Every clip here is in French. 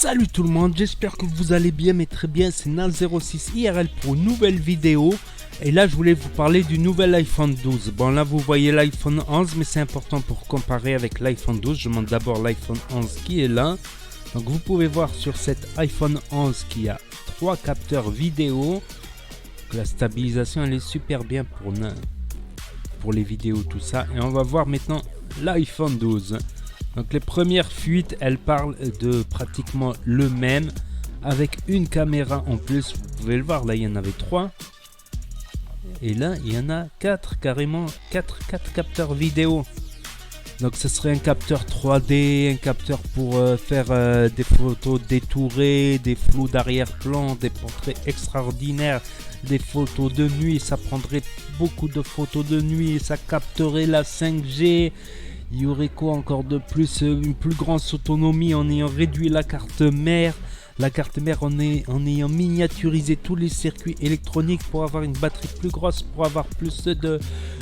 Salut tout le monde, j'espère que vous allez bien, mais très bien, c'est Nal06 IRL pour une nouvelle vidéo. Et là je voulais vous parler du nouvel iPhone 12. Bon là vous voyez l'iPhone 11, mais c'est important pour comparer avec l'iPhone 12. Je montre d'abord l'iPhone 11 qui est là. Donc vous pouvez voir sur cet iPhone 11 qu'il y a 3 capteurs vidéo. La stabilisation elle est super bien pour les vidéos, tout ça. Et on va voir maintenant l'iPhone 12. Donc les premières fuites, elles parlent de pratiquement le même, avec une caméra en plus. Vous pouvez le voir, là il y en avait 3. Et là il y en a 4, carrément 4 capteurs vidéo. Donc ce serait un capteur 3D, un capteur pour faire des photos détourées, des flous d'arrière-plan, des portraits extraordinaires, des photos de nuit. Ça prendrait beaucoup de photos de nuit et ça capterait la 5G. Il y aurait quoi encore de plus? Une plus grande autonomie en ayant réduit la carte mère. La carte mère en ayant miniaturisé tous les circuits électroniques pour avoir une batterie plus grosse, pour avoir plus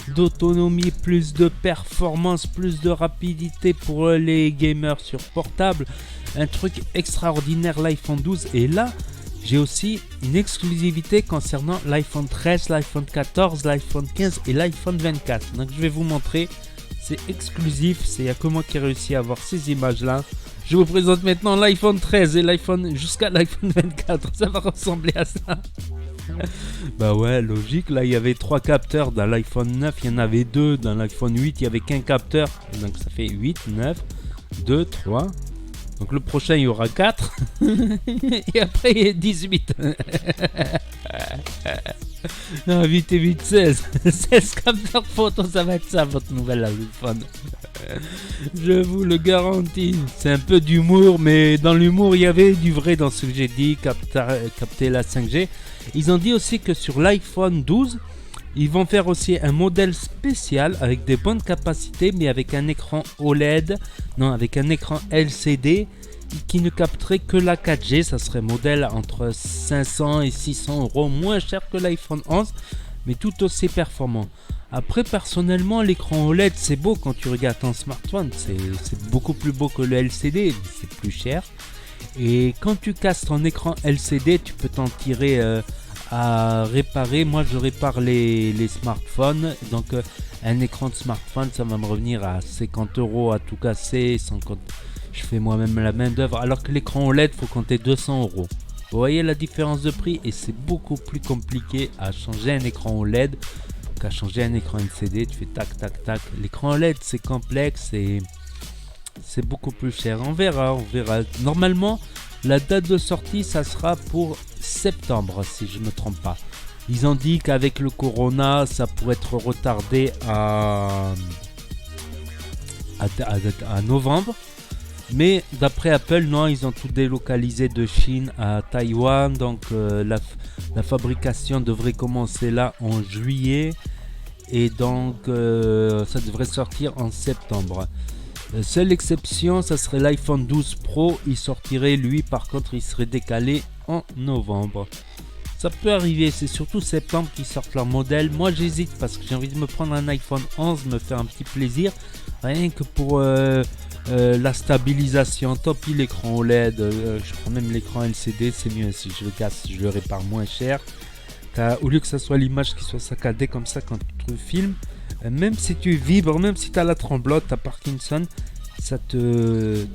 d'autonomie, plus de performance, plus de rapidité pour les gamers sur portable. Un truc extraordinaire l'iPhone 12. Et là, j'ai aussi une exclusivité concernant l'iPhone 13, l'iPhone 14, l'iPhone 15 et l'iPhone 24. Donc je vais vous montrer. C'est exclusif, il n'y a que moi qui ai réussi à avoir ces images là. Je vous présente maintenant l'iPhone 13 et l'iPhone jusqu'à l'iPhone 24. Ça va ressembler à ça. Bah ouais, logique. Là il y avait 3 capteurs. Dans l'iPhone 9 il y en avait 2. Dans l'iPhone 8 il y avait qu'un capteur. Donc ça fait 8, 9, 2, 3. Donc le prochain il y aura 4. Et après il y a 18. Non, 8 et 8, 16. 16 capteurs photo, ça va être ça votre nouvel iPhone. Je vous le garantis. C'est un peu d'humour, mais dans l'humour, il y avait du vrai dans ce que j'ai dit, capter la 5G. Ils ont dit aussi que sur l'iPhone 12, ils vont faire aussi un modèle spécial avec des bonnes capacités, mais avec un écran OLED, non, avec un écran LCD qui ne capterait que la 4G. Ça serait modèle entre 500 et 600 euros, moins cher que l'iPhone 11, mais tout aussi performant. Après, personnellement, l'écran OLED, c'est beau quand tu regardes ton smartphone. C'est beaucoup plus beau que le LCD, mais c'est plus cher. Et quand tu casses ton écran LCD, tu peux t'en tirer à réparer. Moi, je répare les smartphones. Donc, un écran de smartphone, ça va me revenir à 50 euros à tout casser, sans compter. Je fais moi-même la main d'œuvre, alors que l'écran OLED, faut compter 200 euros. Vous voyez la différence de prix, et c'est beaucoup plus compliqué à changer un écran OLED qu'à changer un écran LCD. Tu fais tac tac tac. L'écran OLED c'est complexe et c'est beaucoup plus cher. On verra. Normalement, la date de sortie, ça sera pour septembre, si je ne me trompe pas. Ils ont dit qu'avec le Corona, ça pourrait être retardé à novembre. Mais d'après Apple, non, ils ont tout délocalisé de Chine à Taïwan. Donc la fabrication devrait commencer là en juillet. Et donc ça devrait sortir en septembre. Seule exception, ça serait l'iPhone 12 Pro. Il sortirait, lui, par contre, il serait décalé en novembre. Ça peut arriver, c'est surtout septembre qu'ils sortent leur modèle. Moi j'hésite parce que j'ai envie de me prendre un iPhone 11, me faire un petit plaisir. Rien que pour la stabilisation, tant pis l'écran OLED, je prends même l'écran LCD, c'est mieux. Si je le casse, je le répare moins cher. Au lieu que ça soit l'image qui soit saccadée comme ça quand tu filmes, même si tu vibres, même si tu as la tremblote, tu as Parkinson, ça te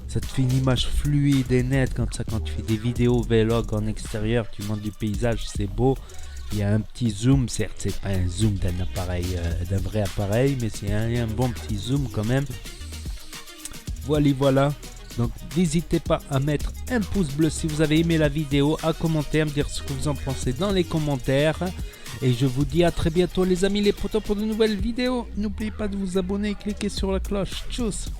fait une image fluide et nette comme ça quand tu fais des vidéos vlog en extérieur, tu montes du paysage, c'est beau. Il y a un petit zoom, certes c'est pas un zoom d'un appareil, d'un vrai appareil, mais c'est un bon petit zoom quand même. Voilà. Donc n'hésitez pas à mettre un pouce bleu si vous avez aimé la vidéo, à commenter, à me dire ce que vous en pensez dans les commentaires. Et je vous dis à très bientôt les amis les potos pour de nouvelles vidéos. N'oubliez pas de vous abonner et cliquer sur la cloche. Tchuss.